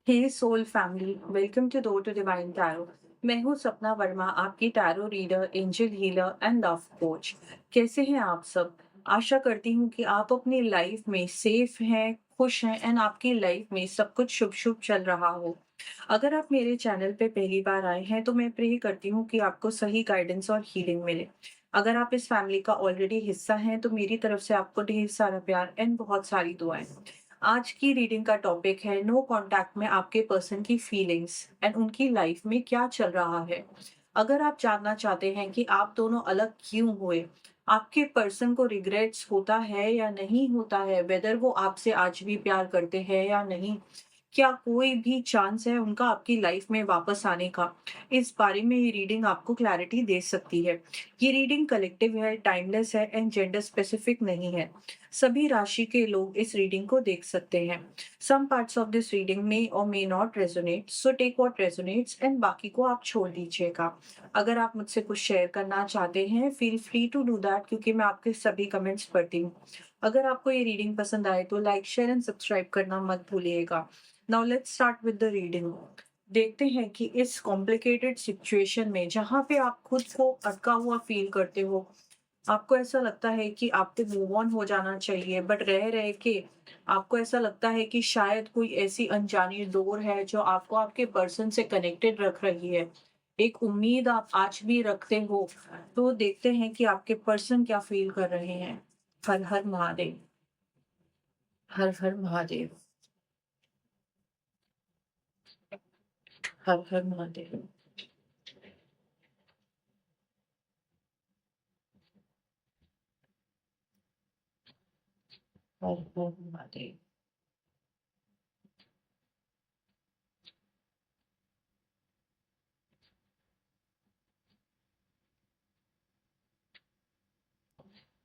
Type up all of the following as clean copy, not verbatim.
Hey soul family, welcome to door to divine tarot. मैं हूँ सपना वर्मा, आपकी tarot reader, angel healer and love coach. कैसे हैं आप सब? आशा करती हूँ कि आप अपनी लाइफ में सेफ हैं, खुश हैं एंड आपकी लाइफ में सब कुछ शुभ शुभ चल रहा हो। अगर आप मेरे चैनल पे पहली बार आए हैं तो मैं प्रे करती हूँ कि आपको सही गाइडेंस और हीलिंग मिले। अगर आप इस फैमिली का ऑलरेडी हिस्सा हैं तो मेरी तरफ से आपको ढेर सारा प्यार एंड बहुत सारी दुआएं। आज की रीडिंग का टॉपिक है नो कॉन्टैक्ट में आपके पर्सन की फीलिंग्स एंड उनकी लाइफ में क्या चल रहा है। अगर आप जानना चाहते हैं कि आप दोनों अलग क्यों हुए, आपके पर्सन को रिग्रेट्स होता है या नहीं होता है, वेदर वो आपसे आज भी प्यार करते हैं या नहीं, क्या कोई भी चांस है उनका आपकी लाइफ में वापस आने का, इस बारे में ये रीडिंग आपको क्लैरिटी दे सकती है। ये रीडिंग कलेक्टिव है, टाइमलेस है एंड जेंडर स्पेसिफिक नहीं है। सभी राशि के लोग इस रीडिंग को देख सकते हैं। Some parts of this reading may और may not resonate, so take what resonates and बाकी को आप छोड़ दीजिएगा। अगर आप मुझसे कुछ शेयर करना चाहते हैं, feel free to do that, क्योंकि मैं आपके सभी कमेंट्स पढ़ती हूँ। अगर आपको ये रीडिंग पसंद आए तो लाइक शेयर एंड सब्सक्राइब करना मत भूलिएगा। Now let's start with the reading. देखते हैं कि इस कॉम्प्लिकेटेड सिचुएशन में जहाँ पे आप खुद को अटका हुआ फील करते हो, आपको ऐसा लगता है कि आपको मूव ऑन हो जाना चाहिए, बट रह रह के आपको ऐसा लगता है कि शायद कोई ऐसी अनजानी डोर है जो आपको आपके पर्सन से कनेक्टेड रख रही है। एक उम्मीद आप आज भी रखते हो। तो देखते हैं कि आपके पर्सन क्या फील कर रहे हैं। हर हर महादेव। हर हर महादेव। हर हर महादेव। हर हर महादेव।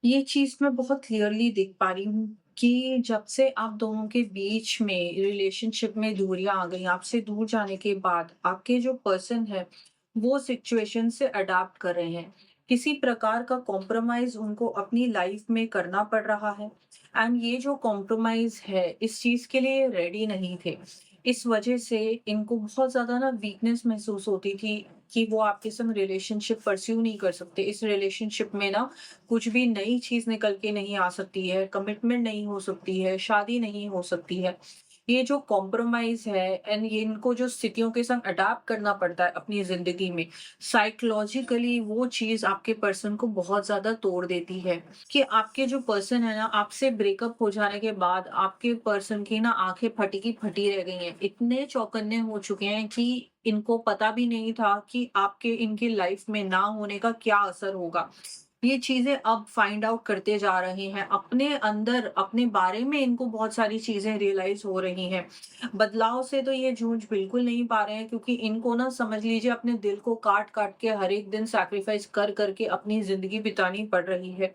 ये चीज़ मैं बहुत क्लियरली देख पा रही हूँ कि जब से आप दोनों के बीच में रिलेशनशिप में दूरियां आ गई, आपसे दूर जाने के बाद आपके जो पर्सन है वो सिचुएशन से अडाप्ट कर रहे हैं। किसी प्रकार का कॉम्प्रोमाइज उनको अपनी लाइफ में करना पड़ रहा है एंड ये जो कॉम्प्रोमाइज है इस चीज के लिए रेडी नहीं थे। इस वजह से इनको बहुत ज्यादा ना वीकनेस महसूस होती थी कि वो आपके संग रिलेशनशिप परस्यू नहीं कर सकते। इस रिलेशनशिप में ना कुछ भी नई चीज़ निकल के नहीं आ सकती है, कमिटमेंट नहीं हो सकती है, शादी नहीं हो सकती है। ये जो कॉम्प्रोमाइज़ है एंड ये इनको जो स्थितियों के संग अडैप्ट करना पड़ता है अपनी ज़िंदगी में, साइकोलॉजिकली वो चीज़ आपके पर्सन को बहुत ज़्यादा तोड़ देती है। कि आपके जो पर्सन है ना, आपसे ब्रेकअप हो जाने के बाद आपके पर्सन की ना आँखें फटी की फटी रह गई हैं। इतने चौकन्ने हो चुके हैं कि इनको पता भी नहीं था कि आपके इनकी लाइफ़ में ना होने का क्या असर होगा। ये चीज़ें अब फाइंड आउट करते जा रहे हैं। अपने अंदर, अपने बारे में इनको बहुत सारी चीज़ें रियलाइज़ हो रही हैं। बदलाव से तो ये जूझ बिल्कुल नहीं पा रहे हैं, क्योंकि इनको ना समझ लीजिए अपने दिल को काट-काट के हर एक दिन सैक्रिफाइस कर-कर के अपनी ज़िंदगी बितानी पड़ रही है।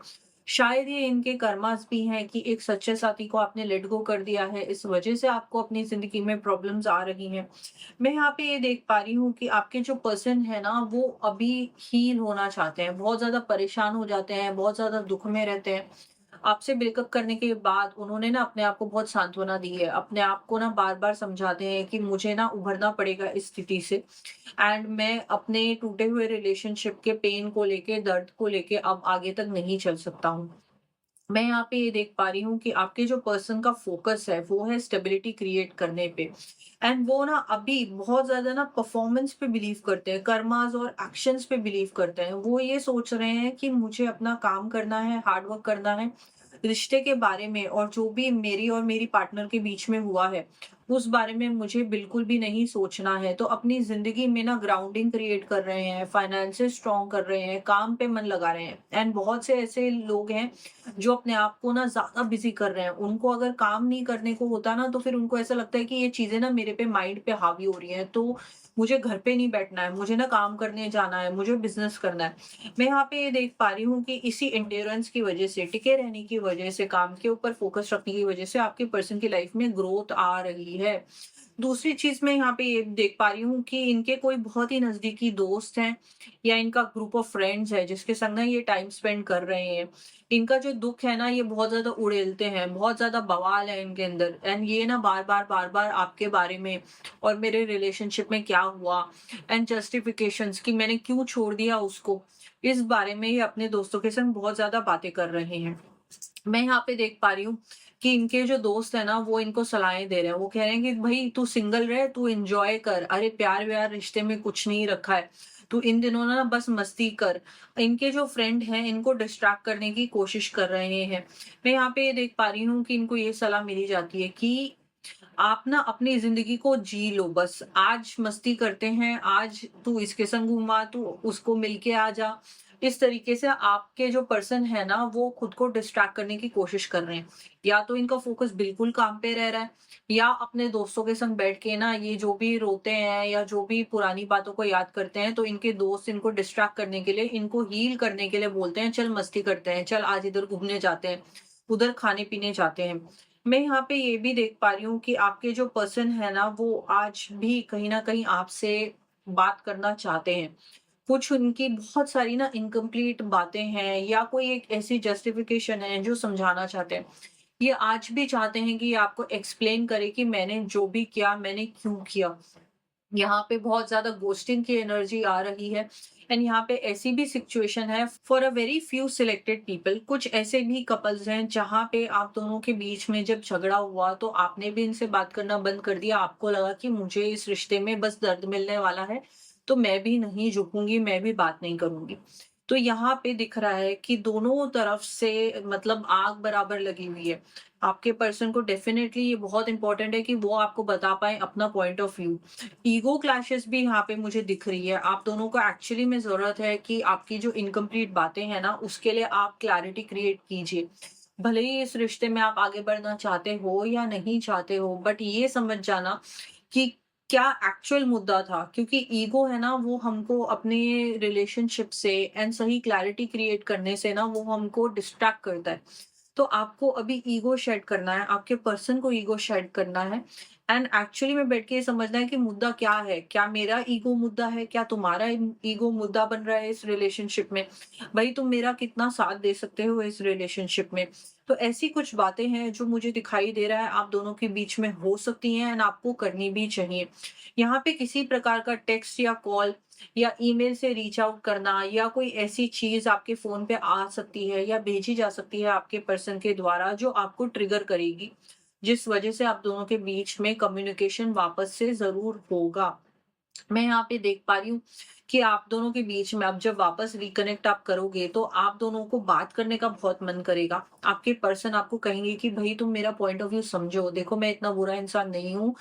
शायद ये इनके कर्मास भी हैं कि एक सच्चे साथी को आपने लेट गो कर दिया है, इस वज़ह से आपको अपनी ज़िंदगी में प्रॉब्लम्स आ रही हैं। मैं यहाँ पे ये देख पा रही हूँ कि आपके जो पर्सन है ना, वो अभी हील होना चाहते हैं, बहुत ज़्यादा परेशान हो जाते हैं, बहुत ज़्यादा दुःख में रहते हैं। आपसे ब्रेकअप करने के बाद उन्होंने ना अपने आप को बहुत सांत्वना दी है, अपने आप को ना बार-बार समझाते हैं कि मुझे ना उभरना पड़ेगा इस स्थिति से एंड मैं अपने टूटे हुए रिलेशनशिप के पेन को लेके, दर्द को लेके अब आगे तक नहीं चल सकता हूँ। मैं यहाँ पे ये देख पा रही हूँ कि आपके जो पर्सन का फोकस है वो है स्टेबिलिटी क्रिएट करने पे एंड वो ना अभी बहुत ज्यादा ना परफॉर्मेंस पे बिलीव करते हैं, कर्मास और एक्शंस पे बिलीव करते हैं। वो ये सोच रहे हैं कि मुझे अपना काम करना है, हार्ड वर्क करना है, रिश्ते के बारे में और जो भी मेरी और मेरी पार्टनर के बीच में हुआ है उस बारे में मुझे बिल्कुल भी नहीं सोचना है। तो अपनी जिंदगी में ना ग्राउंडिंग क्रिएट कर रहे हैं, फाइनेंशियल स्ट्रॉन्ग कर रहे हैं, काम पे मन लगा रहे हैं एंड बहुत से ऐसे लोग हैं जो अपने आप को ना ज़्यादा बिज़ी कर रहे हैं। उनको अगर काम नहीं करने को होता ना, तो फिर उनको ऐसा लगता है कि ये चीज़ें ना मेरे पे माइंड पे हावी हो रही हैं, तो मुझे घर पे नहीं बैठना है, मुझे ना काम करने जाना है, मुझे बिज़नेस करना है। मैं यहाँ पे ये देख पा रही हूँ कि इसी एंड्योरेंस की वज़ह से, टिके रहने की वज़ह से, काम के ऊपर फ़ोकस रखने की वज़ह से आपके पर्सन की लाइफ़ में ग्रोथ आ रही वाली है। दूसरी चीज़ मैं यहाँ पे ये देख पा रही हूँ कि इनके कोई बहुत ही नज़दीकी दोस्त हैं या इनका ग्रुप ऑफ फ्रेंड्स है जिसके संग ना ये टाइम स्पेंड कर रहे हैं। इनका जो दुःख है ना ये बहुत ज़्यादा उड़ेलते हैं, बहुत ज़्यादा बवाल है इनके अंदर एंड ये ना बार-बार आपके बारे में और मेरे रिलेशनशिप में क्या हुआ एंड जस्टिफिकेशंस कि मैंने क्यों छोड़ दिया उसको, इस बारे में ये अपने दोस्तों के संग बहुत ज़्यादा बातें कर रहे हैं। मैं यहाँ पे देख पा रही हूँ कि इनके जो दोस्त हैं ना वो इनको सलाहें दे रहे हैं। वो कह रहे हैं कि भई तू सिंगल रह, तू एन्जॉय कर। अरे प्यार-व्यार रिश्ते में कुछ नहीं रखा है। तू इन दिनों ना बस मस्ती कर। इनके जो फ्रेंड हैं इनको डिस्ट्रैक्ट करने की कोशिश कर रहे हैं। मैं यहाँ पे ये देख पा रही हूँ कि इनको ये सलाह मिली जाती है कि आप ना अपनी ज़िंदगी को जी लो बस। आज मस्ती करते हैं, आज तू इसके संग घूम आ, तू उसको मिल के आ जा। इस तरीके से आपके जो पर्सन है ना, वो खुद को डिस्ट्रैक्ट करने की कोशिश कर रहे हैं। या तो इनका फ़ोकस बिल्कुल काम पे रह रहा है या अपने दोस्तों के संग बैठ के ना ये जो भी रोते हैं या जो भी पुरानी बातों को याद करते हैं, तो इनके दोस्त इनको डिस्ट्रैक्ट करने के लिए, इनको हील करने के लिए बोलते हैं, "चल मस्ती करते हैं, चल आज इधर घूमने जाते हैं, उधर खाने-पीने जाते हैं।" मैं यहाँ पे ये भी देख पा रही हूँ कि आपके जो पर्सन है ना, वो आज भी कहीं न कहीं आपसे बात करना चाहते हैं। कुछ उनकी बहुत सारी ना इनकम्प्लीट बातें हैं या कोई एक ऐसी जस्टिफिकेशन है जो समझाना चाहते हैं। ये आज भी चाहते हैं कि ये आपको एक्सप्लेन करे कि मैंने जो भी किया, मैंने क्यों किया। यहाँ पे बहुत ज़्यादा घोस्टिंग की एनर्जी आ रही है एंड यहाँ पे ऐसी भी सिचुएशन है for a very few selected people. कुछ ऐसे भी कपल्स हैं जहाँ पे आप दोनों के बीच में जब झगड़ा हुआ तो आपने भी इनसे बात करना बंद कर दिया। आपको लगा कि मुझे इस रिश्ते में बस दर्द मिलने वाला है, तो मैं भी नहीं झुकूंगी, मैं भी बात नहीं करूंगी। तो यहाँ पे दिख रहा है कि दोनों तरफ से मतलब आग बराबर लगी हुई है। आपके पर्सन को डेफिनेटली ये बहुत इंपॉर्टेंट है कि वो आपको बता पाए अपना point of view. Ego clashes भी यहाँ पे मुझे दिख रही है। आप दोनों को एक्चुअली में ज़रूरत है कि आपकी जो इनकम्प्लीट बातें हैं ना, उसके लिए आप क्लैरिटी क्रिएट कीजिए। भले ही इस रिश्ते में आप आगे बढ़ना चाहते हो या नहीं चाहते हो, बट ये समझ जाना कि क्या एक्चुअल मुद्दा था। क्योंकि ईगो है ना, वो हमको अपने रिलेशनशिप से एंड सही क्लैरिटी क्रिएट करने से ना, वो हमको डिस्ट्रैक्ट करता है। तो आपको अभी ईगो शेड करना है, आपके पर्सन को ईगो शेड करना है एंड एक्चुअली में बैठ के ये समझना है कि मुद्दा क्या है? क्या मेरा ईगो मुद्दा है? क्या तुम्हारा ईगो मुद्दा बन रहा है इस रिलेशनशिप में? भई तुम मेरा कितना साथ दे सकते हो इस रिलेशनशिप में? तो ऐसी कुछ बातें हैं जो मुझे दिखाई दे रहा है आप दोनों के बीच में हो सकती हैं एंड आपको करनी भी चाहिए। यहाँ पे किसी प्रकार का टेक्स्ट या कॉल या ईमेल से रीच आउट करना या कोई ऐसी चीज़ आपके फ़ोन पे आ सकती है या भेजी जा सकती है आपके पर्सन के द्वारा जो आपको ट्रिगर करेगी, जिस वज़ह से आप दोनों के बीच में कम्युनिकेशन वापस से ज़रूर होगा। मैं यहाँ पे देख पा रही हूँ कि आप दोनों के बीच में अब जब वापस रिकनेक्ट आप करोगे तो आप दोनों को बात करने का बहुत मन करेगा। आपके पर्सन आपको कहेंगे कि भई तुम मेरा पॉइंट ऑफ व्यू समझो, देखो मैं इतना बुरा इंसान नहीं हूँ।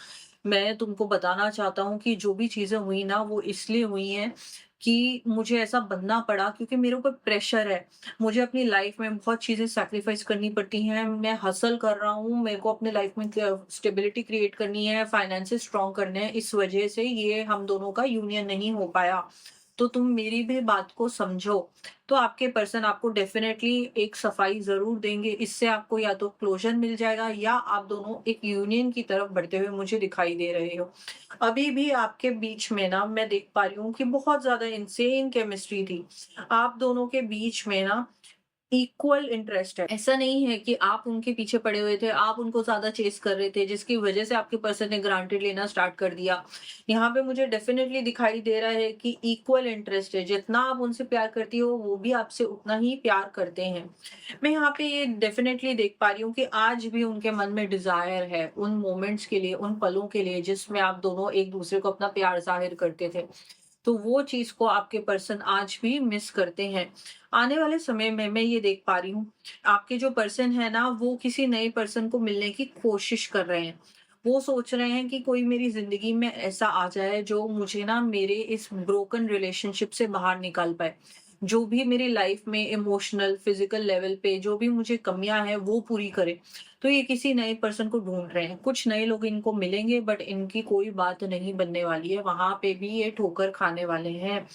मैं तुमको बताना चाहता हूँ कि जो भी चीज़ें हुई ना वो इसलिए हुई हैं कि मुझे ऐसा बनना पड़ा क्योंकि मेरे ऊपर प्रेशर है। मुझे अपनी लाइफ में बहुत चीज़ें सैक्रिफाइस करनी पड़ती हैं। मैं हसल कर रहा हूँ, मेरे को अपने लाइफ में स्टेबिलिटी क्रिएट करनी है, फाइनेंसेस स्ट्रॉन्ग करने हैं। इस वजह से ये हम दोनों का यूनियन नहीं हो पाया। तो तुम मेरी भी बात को समझो। तो आपके पर्सन आपको डेफ़िनेटली एक सफाई ज़रूर देंगे। इससे आपको या तो क्लोज़र मिल जाएगा या आप दोनों एक यूनियन की तरफ बढ़ते हुए मुझे दिखाई दे रहे हो। अभी भी आपके बीच में ना मैं देख पा रही हूँ कि बहुत ज़्यादा इनसेन केमिस्ट्री थी। आप दोनों के बीच में ना इक्वल इंटरेस्ट है। ऐसा नहीं है कि आप उनके पीछे पड़े हुए थे, आप उनको ज़्यादा चेज़ कर रहे थे, जिसकी वज़ह से आपके पर्सन ने ग्रांटेड लेना स्टार्ट कर दिया। यहाँ पे मुझे डेफ़िनेटली दिखाई दे रहा है कि इक्वल इंटरेस्ट है, जितना आप उनसे प्यार करती हो, वो भी आपसे उतना ही प्यार करते हैं। मैं यहाँ पे ये डेफ़िनेटली देख पा रही हूँ कि आज भी उनके मन में डिज़ायर है, उन मोमेंट्स के लिए, उन पलों के लिए, जिसमें आप दोनों एक-दूसरे को अपना प्यार ज़ाहिर करते थे। तो वो चीज़ को आपके पर्सन आज भी मिस करते हैं। आने वाले समय में मैं ये देख पा रही हूँ, आपके जो पर्सन है ना, वो किसी नए पर्सन को मिलने की कोशिश कर रहे हैं। वो सोच रहे हैं कि कोई मेरी ज़िंदगी में ऐसा आ जाए जो मुझे ना मेरे इस ब्रोकन रिलेशनशिप से बाहर निकाल पाए। जो भी मेरी लाइफ़ में इमोशनल, फिज़िकल लेवल पे जो भी मुझे कमियाँ हैं वो पूरी करे। तो ये किसी नए पर्सन को ढूँढ रहे हैं। कुछ नए लोग इनको मिलेंगे बट इनकी कोई बात नहीं बनने वाली है, वहाँ पे भी ये ठोकर खाने वाले हैं।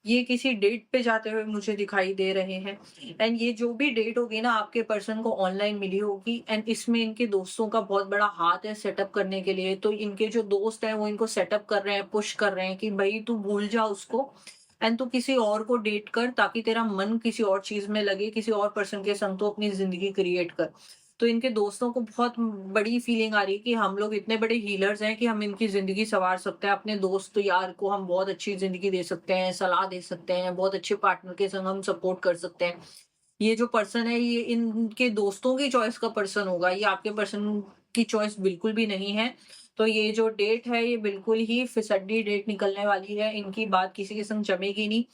ये किसी डेट पे जाते हुए मुझे दिखाई दे रहे हैं। एंड ये जो भी डेट होगी ना आपके पर्सन को ऑनलाइन मिली होगी, एंड इसमें इनके दोस्तों का बहुत बड़ा हाथ है सेटअप करने के लिए। तो इनके जो दोस्त हैं वो इनको सेटअप कर रहे हैं, पुश कर रहे हैं कि भाई तू भूल जा उसको एंड तू किसी और को डेट कर, ताकि तेरा मन किसी और चीज़ में लगे, किसी और पर्सन के संग तू अपनी ज़िंदगी क्रिएट कर। तो इनके दोस्तों को बहुत बड़ी फीलिंग आ रही है कि हम लोग इतने बड़े हीलर्स हैं कि हम इनकी ज़िंदगी सँवार सकते हैं। अपने दोस्त यार को हम बहुत अच्छी ज़िंदगी दे सकते हैं, सलाह दे सकते हैं, बहुत अच्छे पार्टनर के संग हम सपोर्ट कर सकते हैं। ये जो पर्सन है ये इनके दोस्तों की चॉइस का पर्सन होगा, ये आपके पर्सन की चॉइस बिल्कुल भी नहीं है। तो ये जो डेट है ये बिल्कुल ही फिसड्डी डेट निकलने वाली है, इनकी बात किसी के संग जमेगी नहीं।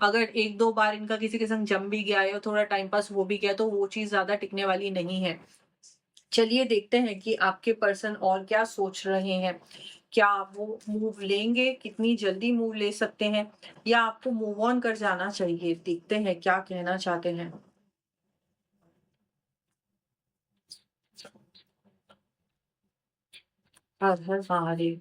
अगर 1-2 बार इनका किसी के संग जम भी गया है और थोड़ा टाइम पास हो भी गया तो वो चीज़ ज़्यादा टिकने वाली नहीं है। चलिए देखते हैं कि आपके पर्सन और क्या सोच रहे हैं। क्या वो मूव लेंगे? कितनी जल्दी मूव ले सकते हैं? या आपको मूव ऑन कर जाना चाहिए? देखते हैं क्या कहना चाहते हैं। Har Har Mahadev.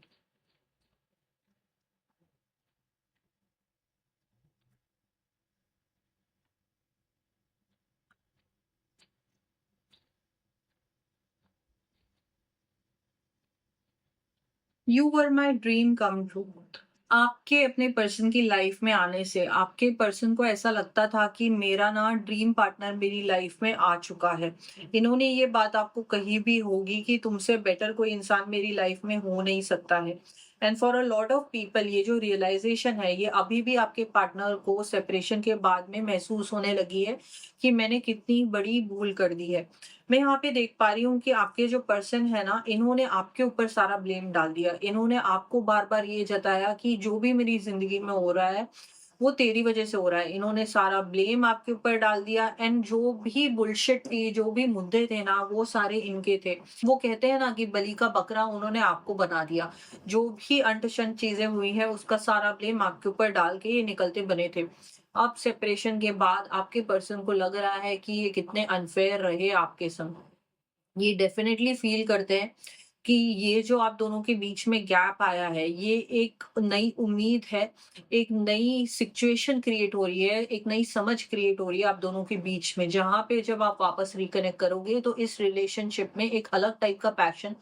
You were my dream come true. आपके अपने पर्सन की लाइफ में आने से आपके पर्सन को ऐसा लगता था कि मेरा ना ड्रीम पार्टनर मेरी लाइफ में आ चुका है। इन्होंने ये बात आपको कही भी होगी कि तुमसे बेटर कोई इंसान मेरी लाइफ में हो नहीं सकता है। And for a lot of people ये जो रियलाइजेशन है ये अभी भी आपके पार्टनर को सेपरेशन के बाद में महसूस होने लगी है कि मैंने कितनी बड़ी भूल कर दी है। मैं यहाँ पे देख पा रही हूँ कि आपके जो पर्सन है ना, इन्होंने आपके ऊपर सारा ब्लेम डाल दिया। इन्होंने आपको बार-बार ये जताया कि जो भी मेरी ज़िंदगी में हो रहा है, वो तेरी वज़ह से हो रहा है। इन्होंने सारा ब्लेम आपके ऊपर डाल दिया एंड जो भी बुलशिट थी, जो भी मुद्दे थे ना, वो सारे इनके थे। वो कहते हैं ना कि बलि का बकरा उन्होंने आपको बना दिया। जो भी अंट-शंट चीज़ें हुई हैं, उसका सारा ब्लेम आपके ऊपर डाल के ये निकलते बने थे। अब सेपरेशन के बाद आपके पर्सन को लग रहा है कि ये कितने अनफेयर रहे आपके संग। ये डेफ़िनेटली फ़ील करते हैं कि ये जो आप दोनों के बीच में गैप आया है, ये एक नई उम्मीद है, एक नई सिचुएशन क्रिएट हो रही है, एक नई समझ क्रिएट हो रही है आप दोनों के बीच में, जहाँ पे जब आप वापस रिकनेक्ट करोगे, तो इस रिलेशनशिप में एक अलग टाइप का पैशन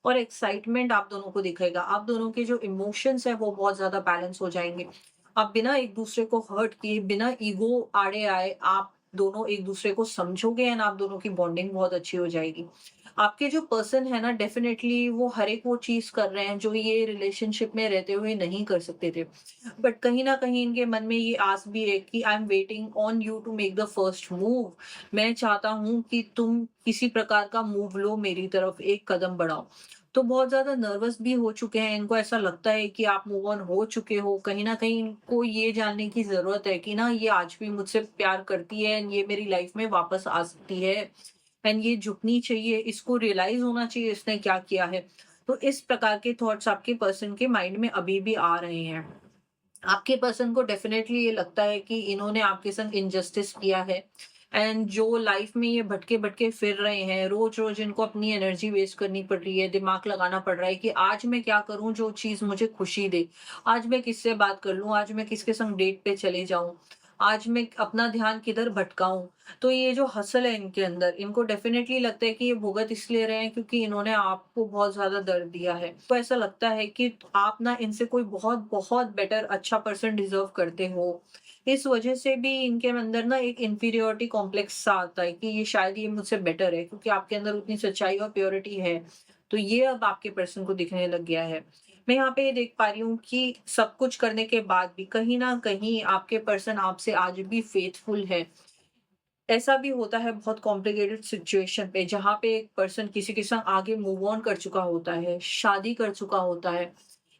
और एक्साइटमेंट आप दोनों को दिखेगा। आप दोनों के जो इमोशंस हैं, वो बहुत ज़्यादा बैलेंस हो जाएँगे। आप बिना एक-दूसरे को हर्ट किए, बिना ईगो आड़े आए, आप दोनों एक-दूसरे को समझोगे एंड आप दोनों की बॉन्डिंग बहुत अच्छी हो जाएगी। आपके जो पर्सन है ना डेफिनेटली वो हर एक वो चीज़ कर रहे हैं जो ये रिलेशनशिप में रहते हुए नहीं कर सकते थे। बट कहीं न कहीं इनके मन में ये आस भी है कि I am waiting on you to make the first move. मैं चाहता हूँ कि तुम किसी प्रकार का मूव लो मेरी तरफ, एक कदम बढ़ाओ। तो बहुत ज़्यादा नर्वस भी हो चुके हैं, इनको ऐसा लगता है कि आप मूव ऑन हो चुके हो। कहीं न कहीं इनको ये जानने की ज़रूरत है कि ना ये आज भी मुझसे प्यार करती है एंड ये मेरी लाइफ़ में वापस आ सकती है। एंड ये झुकनी चाहिए, इसको रियलाइज़ होना चाहिए इसने क्या किया है। तो इस प्रकार के थॉट्स आपके पर्सन के माइंड में अभी भी आ रहे हैं। आपके पर्सन को डेफ़िनेटली ये लगता है कि इन्होंने आपके संग इनजस्टिस किया है एंड जो लाइफ़ में ये भटके-भटके फिर रहे हैं, रोज़-रोज़ इनको अपनी एनर्जी वेस्ट करनी पड़ रही है, दिमाग लगाना पड़ रहा है कि आज मैं क्या करूँ जो चीज़ मुझे खुशी दे? आज मैं किससे बात कर लूँ? आज मैं किसके संग डेट पे चले जाऊँ? आज मैं अपना ध्यान किधर भटकाऊँ? तो ये जो हसल है इनके अंदर, इनको डेफ़िनेटली लगता है कि ये भुगत इसलिए रहे हैं क्योंकि इन्होंने आपको बहुत ज़्यादा दर्द दिया है। तो ऐसा लगता है कि आप ना इनसे कोई बहुत-बहुत बेटर अच्छा पर्सन डिज़र्व करते हो। इस वज़ह से भी इनके अंदर ना एक इन्फीरियॉरिटी कॉम्प्लेक्स सा आता है कि ये शायद ये मुझसे बेटर है क्योंकि आपके अंदर उतनी सच्चाई और प्योरिटी है। तो ये अब आपके पर्सन को दिखने लग गया है। मैं यहाँ पे ये देख पा रही हूँ कि सब कुछ करने के बाद भी कहीं न कहीं आपके पर्सन आपसे आज भी फेथफुल है। ऐसा भी होता है बहुत कॉम्प्लिकेटेड सिचुएशन पे जहाँ पे एक पर्सन किसी के संग आगे मूव ऑन कर चुका होता है, शादी कर चुका होता है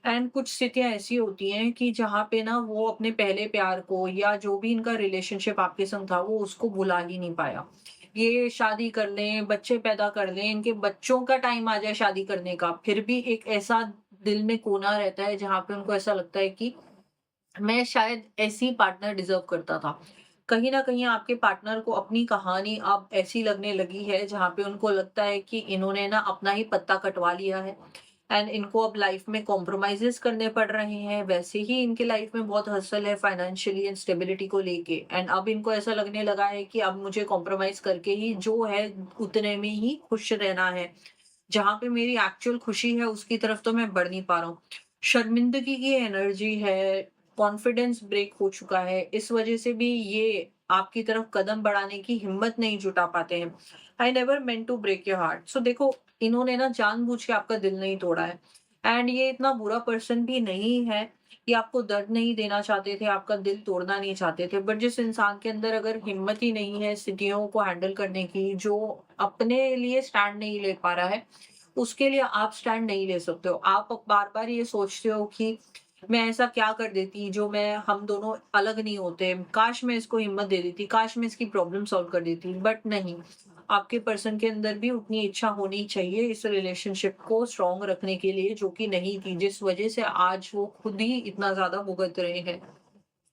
एंड कुछ स्थितियाँ ऐसी होती हैं कि जहाँ पे ना वो अपने पहले प्यार को या जो भी इनका रिलेशनशिप आपके संग था वो उसको भुला ही नहीं पाया। ये शादी कर लें, बच्चे पैदा कर लें, इनके बच्चों का टाइम आ जाए शादी करने का, फिर भी एक ऐसा दिल में कोना रहता है जहाँ पे उनको ऐसा लगता है कि मैं शायद ऐसी पार्टनर डिज़र्व करता था। कहीं न कहीं आपके पार्टनर को अपनी कहानी अब ऐसी लगने लगी है जहाँ पे उनको लगता है कि इन्होंने ना अपना ही पत्ता कटवा लिया है। एंड इनको अब लाइफ में कॉम्प्रोमाइज़ेज़ करने पड़ रहे हैं। वैसे ही इनके लाइफ में बहुत हसल है फाइनेंशियली एंड स्टेबिलिटी को लेके, एंड अब इनको ऐसा लगने लगा है कि अब मुझे कॉम्प्रोमाइज़ करके ही जो है उतने में ही खुश रहना है। जहाँ पे मेरी एक्चुअल खुशी है उसकी तरफ तो मैं बढ़ नहीं पा रहा हूँ। शर्मिंदगी की एनर्जी है, कॉन्फिडेंस ब्रेक हो चुका है, इस वजह से भी ये आपकी तरफ कदम बढ़ाने की हिम्मत नहीं जुटा पाते हैं। I never meant to break your heart. So देखो, इन्होंने ना जानबूझ के आपका दिल नहीं तोड़ा है, एंड ये इतना बुरा पर्सन भी नहीं है कि आपको दर्द नहीं देना चाहते थे, आपका दिल तोड़ना नहीं चाहते थे। बट जिस इंसान के अंदर अगर हिम्मत ही नहीं है स्थितियों को हैंडल करने की, जो अपने लिए स्टैंड नहीं ले पा रहा है, उसके लिए आप स्टैंड नहीं ले सकते हो। आप बार-बार ये सोचते हो कि मैं ऐसा क्या कर देती जो मैं हम दोनों अलग नहीं होते, काश मैं इसको हिम्मत दे देती, काश मैं इसकी प्रॉब्लम सॉल्व कर देती, बट नहीं। आपके पर्सन के अंदर भी उतनी इच्छा होनी चाहिए इस रिलेशनशिप को स्ट्रॉन्ग रखने के लिए, जो कि नहीं थी, जिस वजह से आज वो खुद ही इतना ज़्यादा भुगत रहे हैं।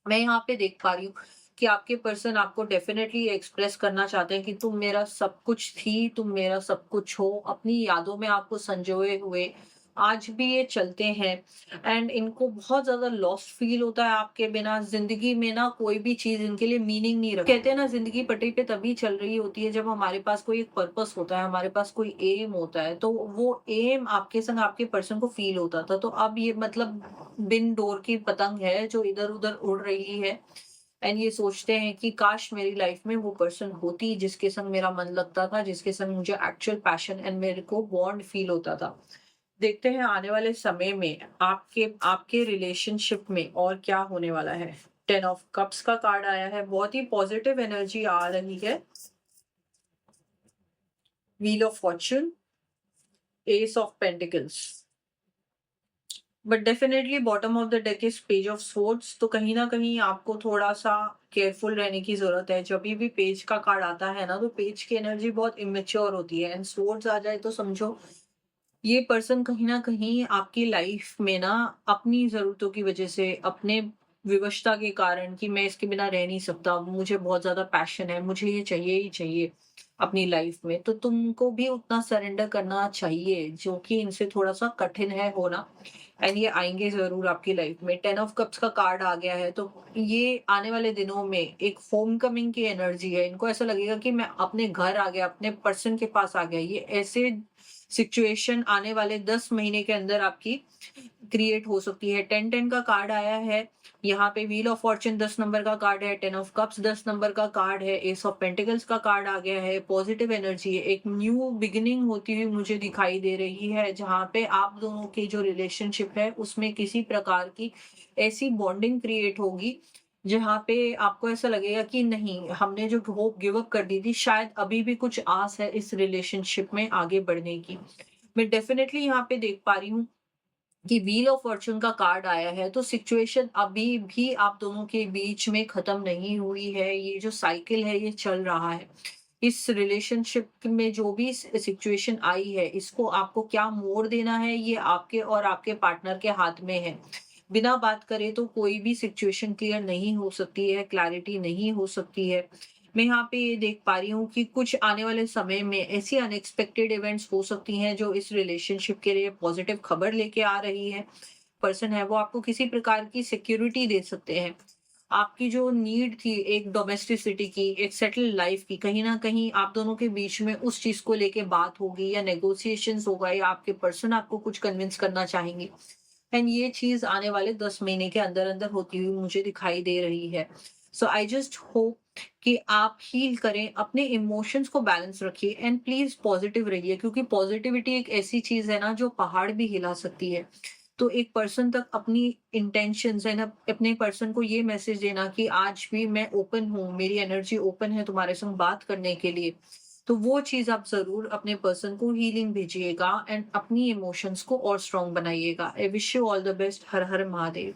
मैं यहाँ पे देख पा रही हूँ कि आपके पर्सन आपको डेफिनेटली एक्सप्रेस करना चाहते हैं कि तुम मेरा सब कुछ थी, तुम मेरा सब कुछ हो। अपनी यादों में आपको संजोए हुए आज भी ये चलते हैं, एंड इनको बहुत ज़्यादा लॉस्ट फील होता है आपके बिना। ज़िंदगी में ना कोई भी चीज़ इनके लिए मीनिंग नहीं रखती। कहते हैं ना, ज़िंदगी पटरी पे तभी चल रही होती है जब हमारे पास कोई एक पर्पस होता है, हमारे पास कोई एम होता है। तो वो एम आपके संग आपके पर्सन को फील होता था। तो अब ये मतलब बिन डोर की पतंग है जो इधर-उधर उड़ रही है, एंड ये सोचते हैं कि काश मेरी लाइफ में वो पर्सन होती जिसके संग मेरा मन लगता था, जिसके संग मुझे एक्चुअल पैशन एंड मेरे को बॉन्ड फील होता था। देखते हैं आने वाले समय में आपके आपके रिलेशनशिप में और क्या होने वाला है। 10 ऑफ कप्स का कार्ड आया है, बहुत ही पॉजिटिव एनर्जी आ रही है। Wheel of Fortune, S of pentacles. But definitely bottom of the deck is page of swords. तो कहीं ना कहीं आपको थोड़ा सा केयरफुल रहने की जरूरत है। जब भी पेज का कार्ड आता है ना, तो पेज की एनर्जी बहुत इमेच्योर होती है, एंड स्वॉर्ड्स आ जाए तो समझो ये पर्सन कहीं न कहीं आपकी लाइफ में ना अपनी ज़रूरतों की वज़ह से, अपने विवशता के कारण कि मैं इसके बिना रह नहीं सकता, मुझे बहुत ज़्यादा पैशन है, मुझे ये चाहिए ही चाहिए अपनी लाइफ में। तो तुमको भी उतना सरेंडर करना चाहिए, जो कि इनसे थोड़ा-सा कठिन है होना, एंड ये आएँगे ज़रूर आपकी लाइफ में। 10 ऑफ कप्स का कार्ड आ गया है, तो ये आने वाले दिनों में एक होमकमिंग की एनर्जी है। इनको ऐसा लगेगा कि मैं अपने घर आ गया, अपने पर्सन के पास आ गया। ये ऐसे सिचुएशन आने वाले 10 महीने के अंदर आपकी क्रिएट हो सकती है। 10-10 का कार्ड आया है, यहाँ पे व्हील ऑफ फॉर्च्यून 10 नंबर का कार्ड है, 10 ऑफ कप्स 10 नंबर का कार्ड है, एस ऑफ पेंटिकल्स का कार्ड आ गया है, पॉजिटिव एनर्जी है, एक न्यू बिगिनिंग होती हुई मुझे दिखाई दे रही है, जहाँ पे आप दोनों की जो रिलेशनशिप है उसमें किसी प्रकार की ऐसी बॉन्डिंग क्रिएट होगी, जहाँ पे आपको ऐसा लगेगा कि नहीं, हमने जो होप गिव अप कर दी थी, शायद अभी भी कुछ आस है इस रिलेशनशिप में आगे बढ़ने की। मैं डेफिनिटली यहाँ पे देख पा रही हूँ कि व्हील ऑफ फॉर्च्यून का कार्ड आया है, तो सिचुएशन अभी भी आप दोनों के बीच में खत्म नहीं हुई है। ये जो साइकिल है ये चल रहा है। इस रिलेशनशिप में जो भी सिचुएशन आई है, इसको आपको क्या मोड़ देना है, ये आपके और आपके पार्टनर के हाथ में है। बिना बात करे तो कोई भी सिचुएशन क्लियर नहीं हो सकती है, क्लैरिटी नहीं हो सकती है। मैं यहाँ पे ये देख पा रही हूँ कि कुछ आने वाले समय में ऐसी अनएक्सपेक्टेड इवेंट्स हो सकती हैं जो इस रिलेशनशिप के लिए पॉजिटिव खबर लेके आ रही है। पर्सन है वो आपको किसी प्रकार की सिक्योरिटी दे सकते हैं। आपकी जो नीड थी एक डोमेस्टिसिटी की, एक सेटल्ड लाइफ की, कहीं न कहीं आप दोनों के बीच में उस चीज़ को लेके बात होगी या नेगोशिएशंस होगा, या आपके पर्सन आपको कुछ कन्विंस करना चाहेंगे। एंड ये चीज़ आने वाले 10 महीने के अंदर-अंदर होती हुई मुझे दिखाई दे रही है। सो आई जस्ट होप कि आप हील करें, अपने इमोशंस को बैलेंस रखिए, एंड प्लीज़ पॉज़िटिव रहिए, क्योंकि पॉज़िटिविटी एक ऐसी चीज़ है ना जो पहाड़ भी हिला सकती है। तो एक पर्सन तक अपनी इंटेंशंस है ना, अपने पर्सन को ये मैसेज देना कि आज भी मैं ओपन हूँ, मेरी एनर्जी ओपन है तुम्हारे संग बात करने के लिए। तो वो चीज़ आप ज़रूर अपने पर्सन को हीलिंग भेजिएगा, एंड अपनी इमोशंस को और स्ट्रॉन्ग बनाइएगा। I wish you all the best. Her Har Mahadev.